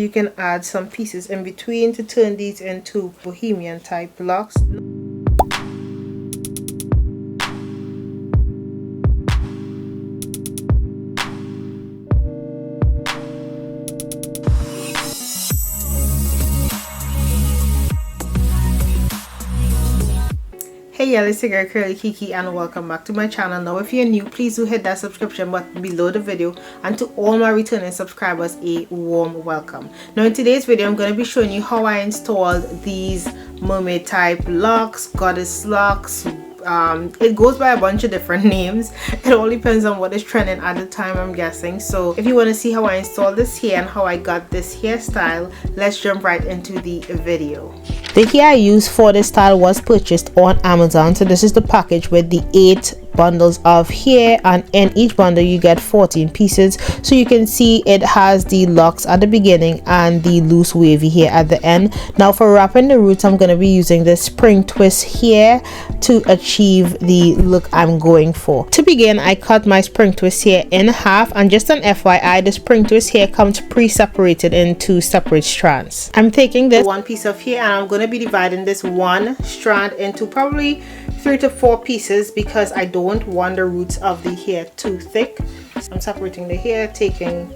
You can add some pieces in between to turn these into bohemian type locks. Hey y'all, it's your girl Curly Kiki and welcome back to my channel. Now if you're new, please do hit that subscription button below the video, and to all my returning subscribers, a warm welcome. Now in today's video I'm going to be showing you how I installed these mermaid type locks, goddess locks. It goes by a bunch of different names. It all depends on what is trending at the time, I'm guessing. So if you want to see how I installed this hair and how I got this hairstyle, let's jump right into the video. The hair I used for this style was purchased on Amazon. So this is the package with the 8 bundles of hair, and in each bundle you get 14 pieces. So you can see it has the locks at the beginning and the loose wavy hair at the end. Now for wrapping the roots, I'm going to be using the spring twist hair to achieve the look I'm going for. To begin, I cut my spring twist hair in half, and just an FYI, the spring twist hair comes pre-separated into separate strands. I'm taking this one piece of hair and I'm going to be dividing this one strand into probably 3 to 4 pieces because I don't want the roots of the hair too thick. So I'm separating the hair, taking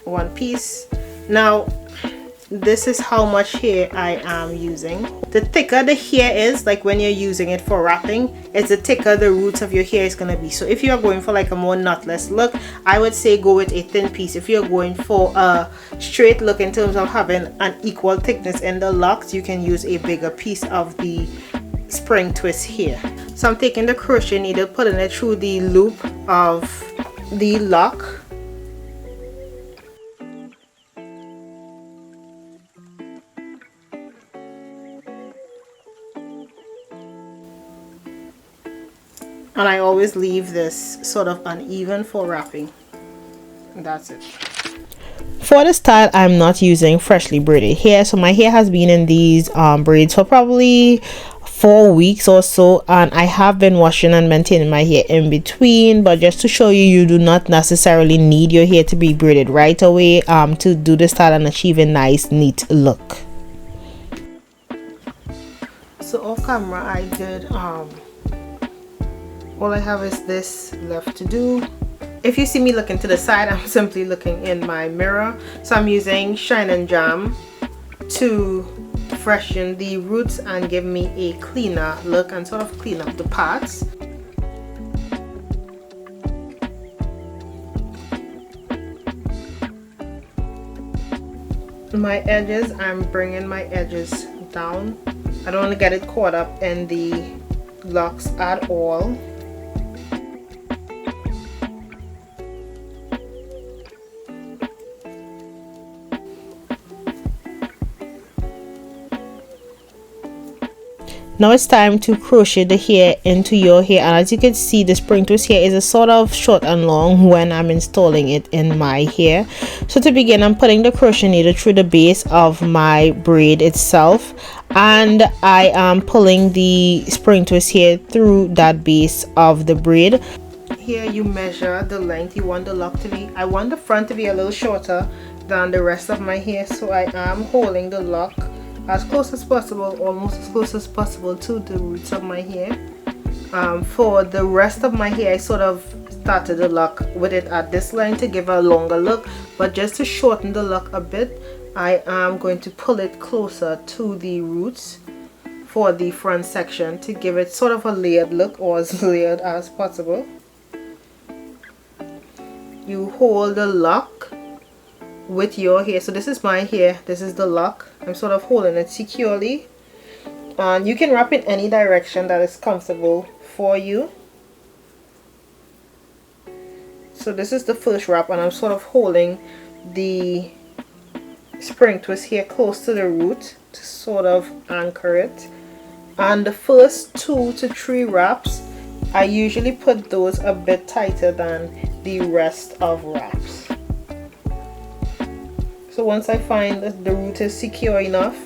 one piece. Now this is how much hair I am using. The thicker the hair is, like when you're using it for wrapping, it's the thicker the roots of your hair is going to be. So if you're going for like a more knotless look, I would say go with a thin piece. If you're going for a straight look in terms of having an equal thickness in the locks, you can use a bigger piece of the spring twist hair. So I'm taking the crochet needle, putting it through the loop of the lock. And I always leave this sort of uneven for wrapping. That's it. For the style, I'm not using freshly braided hair, so my hair has been in these braids for probably 4 weeks or so, and I have been washing and maintaining my hair in between. But just to show you, you do not necessarily need your hair to be braided right away to do the style and achieve a nice neat look. So off camera I did all I have is this left to do. If you see me looking to the side, I'm simply looking in my mirror. So I'm using Shine and Jam to freshen the roots and give me a cleaner look and sort of clean up the parts. My edges, I'm bringing my edges down. I don't want to get it caught up in the locks at all. Now it's time to crochet the hair into your hair, and as you can see, the spring twist hair is a sort of short and long when I'm installing it in my hair. So to begin, I'm putting the crochet needle through the base of my braid itself, and I am pulling the spring twist hair through that base of the braid. Here you measure the length you want the lock to be. I want the front to be a little shorter than the rest of my hair, so I am holding the lock as close as possible, almost as close as possible to the roots of my hair. For the rest of my hair, I sort of started the lock with it at this line to give a longer look, but just to shorten the lock a bit, I am going to pull it closer to the roots for the front section to give it sort of a layered look, or as layered as possible. You hold the lock with your hair. So this is my hair, this is the lock. I'm sort of holding it securely, and you can wrap in any direction that is comfortable for you. So this is the first wrap, and I'm sort of holding the spring twist here close to the root to sort of anchor it. And the first 2 to 3 wraps, I usually put those a bit tighter than the rest of wraps. So once I find that the root is secure enough,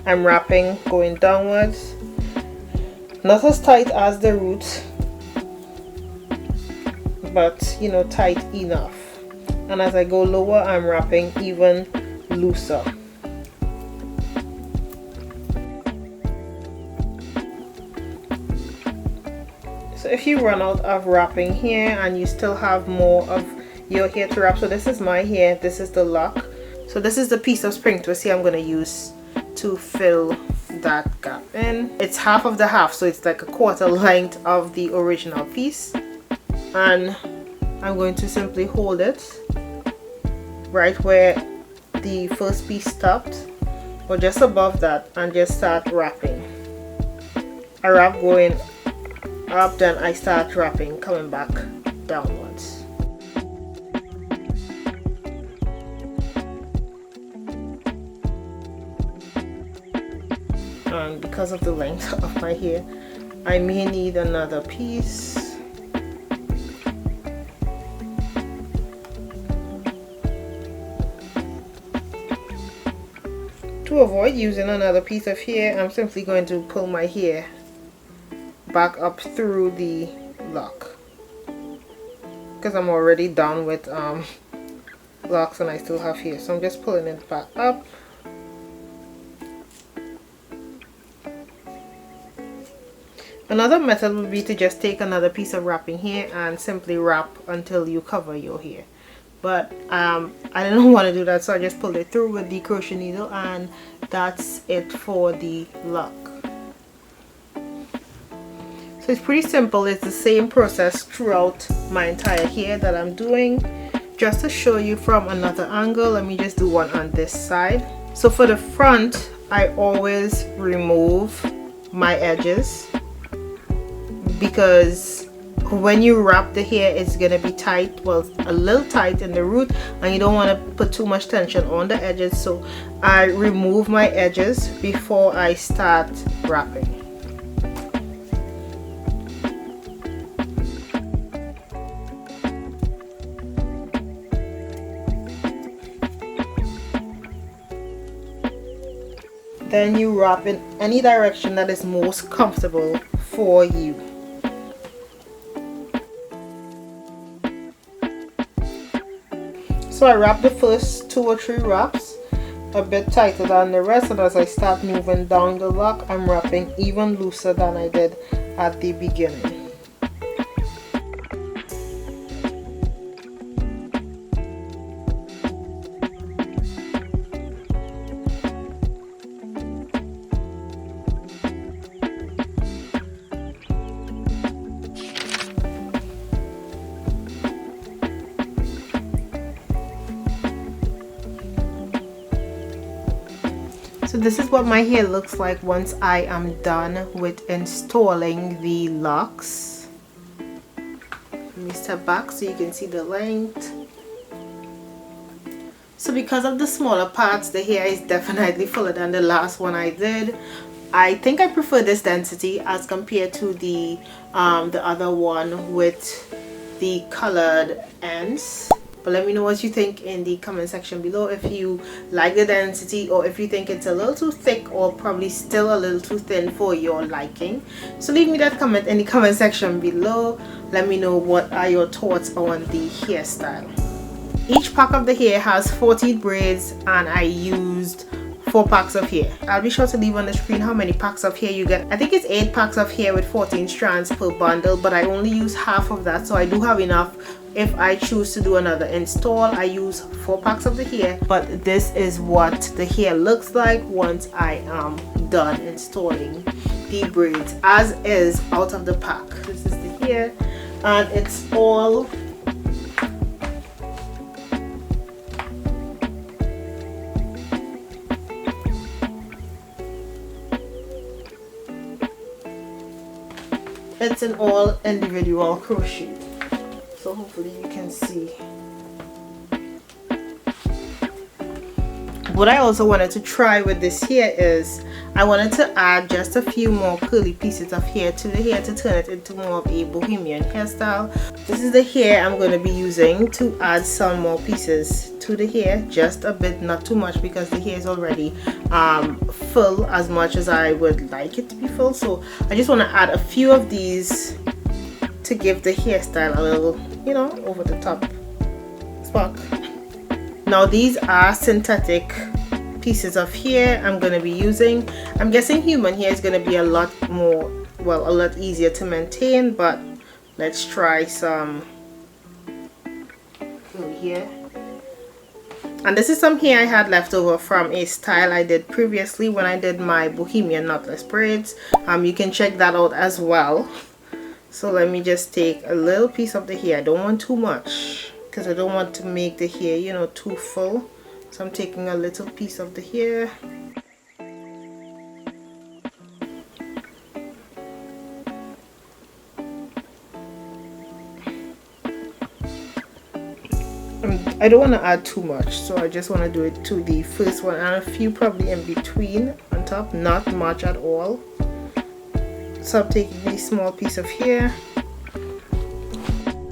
I'm wrapping going downwards, not as tight as the root, but you know, tight enough. And as I go lower, I'm wrapping even looser. So if you run out of wrapping here and you still have more of your hair to wrap, so this is my hair, this is the lock, so this is the piece of spring twist here I'm going to use to fill that gap in. It's half of the half, so it's like a quarter length of the original piece, and I'm going to simply hold it right where the first piece stopped or just above that and just start wrapping. I wrap going up, then I start wrapping coming back downwards. And because of the length of my hair, I may need another piece. To avoid using another piece of hair, I'm simply going to pull my hair back up through the lock because I'm already done with locks and I still have hair, so I'm just pulling it back up. Another method would be to just take another piece of wrapping hair and simply wrap until you cover your hair, but I didn't want to do that, so I just pulled it through with the crochet needle, and that's it for the lock. So it's pretty simple. It's the same process throughout my entire hair that I'm doing. Just to show you from another angle, let me just do one on this side. So for the front, I always remove my edges because when you wrap the hair, it's gonna be tight, well, a little tight in the root, and you don't want to put too much tension on the edges, so I remove my edges before I start wrapping. Then you wrap in any direction that is most comfortable for you. So I wrap the first 2 or 3 wraps a bit tighter than the rest, and as I start moving down the lock, I'm wrapping even looser than I did at the beginning. So this is what my hair looks like once I am done with installing the locks. Let me step back so you can see the length. So because of the smaller parts, the hair is definitely fuller than the last one I did. I think I prefer this density as compared to the other one with the colored ends. But let me know what you think in the comment section below, if you like the density or if you think it's a little too thick or probably still a little too thin for your liking. So leave me that comment in the comment section below. Let me know what are your thoughts on the hairstyle. Each pack of the hair has 14 braids and I used 4 packs of hair. I'll be sure to leave on the screen how many packs of hair you get. I think it's 8 packs of hair with 14 strands per bundle, but I only use half of that, so I do have enough. If I choose to do another install, I use 4 packs of the hair, but this is what the hair looks like once I am done installing the braids as is out of the pack. This is the hair and it's all it's an all individual crochet. So hopefully you can see. What I also wanted to try with this hair is I wanted to add just a few more curly pieces of hair to the hair to turn it into more of a bohemian hairstyle. This is the hair I'm going to be using to add some more pieces to the hair, just a bit, not too much, because the hair is already full as much as I would like it to be full. So I just want to add a few of these to give the hairstyle a little, you know, over the top spark. Now these are synthetic pieces of hair I'm going to be using. I'm guessing human hair is going to be a lot more, well, a lot easier to maintain, but let's try some here. And this is some hair I had left over from a style I did previously when I did my Bohemian knotless braids. You can check that out as well. So let me just take a little piece of the hair. I don't want too much because I don't want to make the hair, you know, too full. So I'm taking a little piece of the hair. I don't want to add too much, so I just want to do it to the first one and a few probably in between on top, not much at all. So I'm taking this small piece of hair.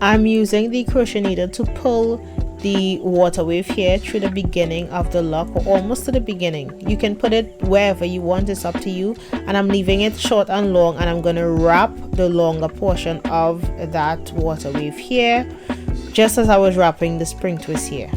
I'm using the crochet needle to pull the water wave hair through the beginning of the lock, or almost to the beginning. You can put it wherever you want, it's up to you. And I'm leaving it short and long, and I'm going to wrap the longer portion of that water wave hair just as I was wrapping the spring twist here.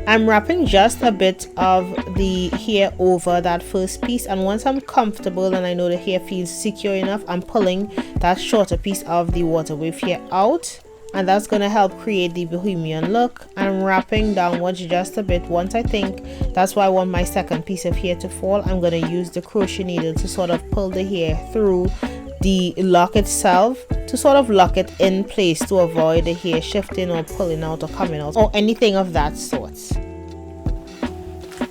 I'm wrapping just a bit of the hair over that first piece, and once I'm comfortable and I know the hair feels secure enough, I'm pulling that shorter piece of the water wave hair out, and that's going to help create the bohemian look. I'm wrapping downwards just a bit. Once I think that's where I want my second piece of hair to fall, I'm going to use the crochet needle to sort of pull the hair through the lock itself to sort of lock it in place to avoid the hair shifting or pulling out or coming out or anything of that sort.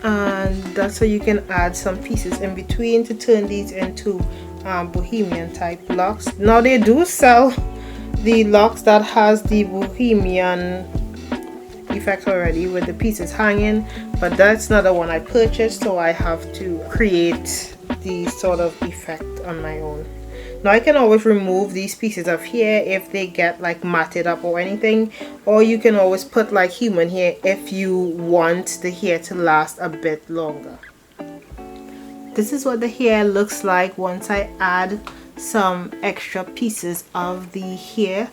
And that's how you can add some pieces in between to turn these into bohemian type locks. Now they do sell the locks that has the bohemian effect already with the pieces hanging, but that's not the one I purchased, so I have to create the sort of effect on my own. Now I can always remove these pieces of hair if they get like matted up or anything, or you can always put like human hair if you want the hair to last a bit longer. This is what the hair looks like once I add some extra pieces of the hair.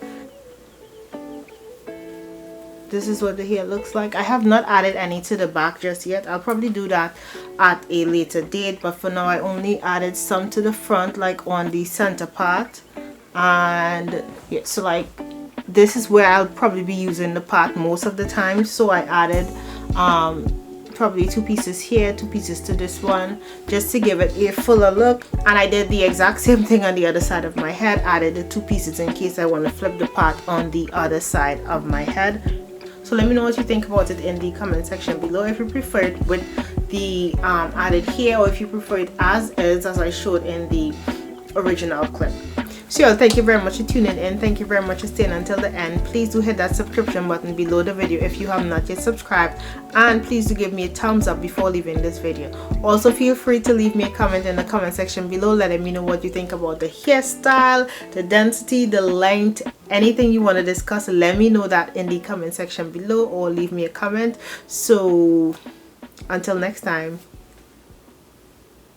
This is what the hair looks like. I have not added any to the back just yet. I'll probably do that at a later date, but for now I only added some to the front, like on the center part. And yeah, so like this is where I'll probably be using the part most of the time, so I added probably 2 pieces here, 2 pieces to this one, just to give it a fuller look. And I did the exact same thing on the other side of my head, added the 2 pieces in case I want to flip the part on the other side of my head. So let me know what you think about it in the comment section below, if you prefer it with the added hair, or if you prefer it as is, as I showed in the original clip. So y'all, thank you very much for tuning in. Thank you very much for staying until the end. Please do hit that subscription button below the video if you have not yet subscribed, and please do give me a thumbs up before leaving this video. Also feel free to leave me a comment in the comment section below, letting me know what you think about the hairstyle, the density, the length, anything you want to discuss. Let me know that in the comment section below, or leave me a comment. So until next time,